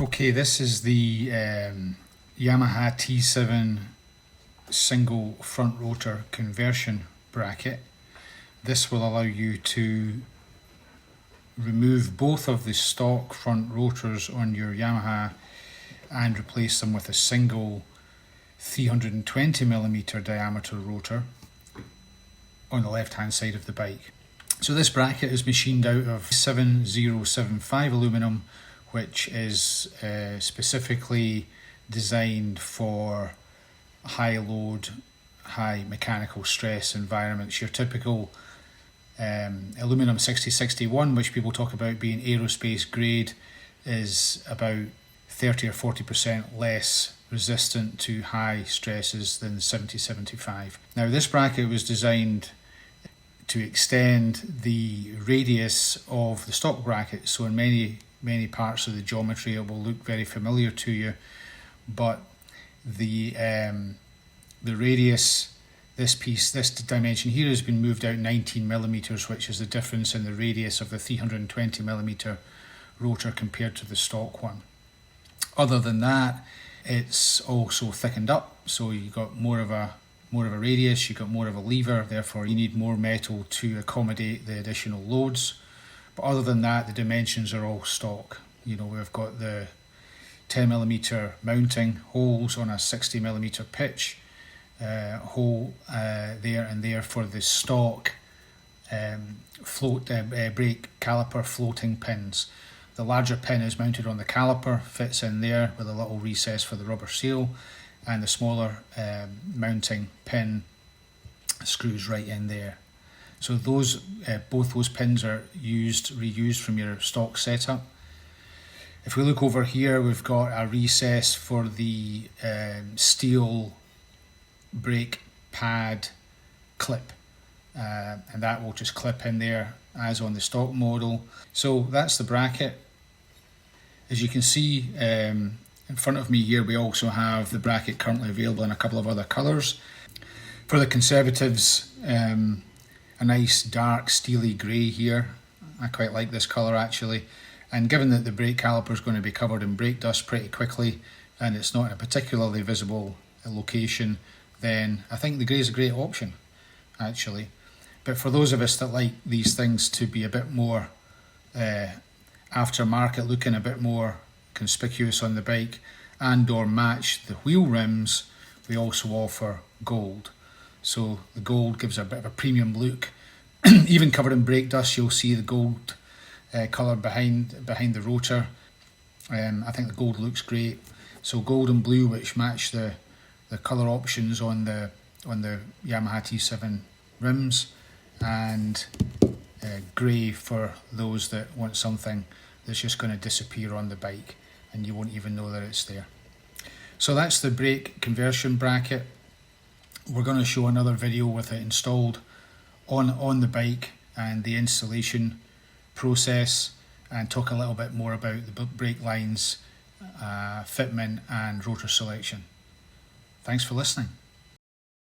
Okay, this is the Yamaha T7 single front rotor conversion bracket. This will allow you to remove both of the stock front rotors on your Yamaha and replace them with a single 320mm diameter rotor on the left hand side of the bike. So this bracket is machined out of 7075 aluminum, which is specifically designed for high load, high mechanical stress environments. Your typical aluminum 6061, which people talk about being aerospace grade, is about 30 or 40% less resistant to high stresses than 7075. Now this bracket was designed to extend the radius of the stock bracket, so in many parts of the geometry it will look very familiar to you, but the radius, this dimension here has been moved out 19mm, which is the difference in the radius of the 320mm rotor compared to the stock one. Other than that, it's also thickened up, so you've got more of a radius, you've got more of a lever, therefore you need more metal to accommodate the additional loads. But other than that, the dimensions are all stock. You know, we've got the 10mm mounting holes on a 60mm pitch, hole there and there for the stock brake caliper floating pins. The larger pin is mounted on the caliper, fits in there with a little recess for the rubber seal, and the smaller mounting pin screws right in there. So those both those pins are reused from your stock setup. If we look over here, we've got a recess for the steel brake pad clip, and that will just clip in there as on the stock model. So that's the bracket. As you can see in front of me here, we also have the bracket currently available in a couple of other colours. For the conservatives, a nice dark steely grey here. I quite like this colour actually, and given that the brake caliper is going to be covered in brake dust pretty quickly and it's not in a particularly visible location, then I think the grey is a great option actually. But for those of us that like these things to be a bit more aftermarket looking, a bit more conspicuous on the bike, and or match the wheel rims, we also offer gold. So the gold gives a bit of a premium look. Even covered in brake dust, you'll see the gold colour behind the rotor. I think the gold looks great. So gold and blue, which match the colour options on the Yamaha T7 rims, and grey for those that want something that's just going to disappear on the bike and you won't even know that it's there. So that's the brake conversion bracket. We're going to show another video with it installed on the bike and the installation process, and talk a little bit more about the brake lines, fitment and rotor selection. Thanks for listening.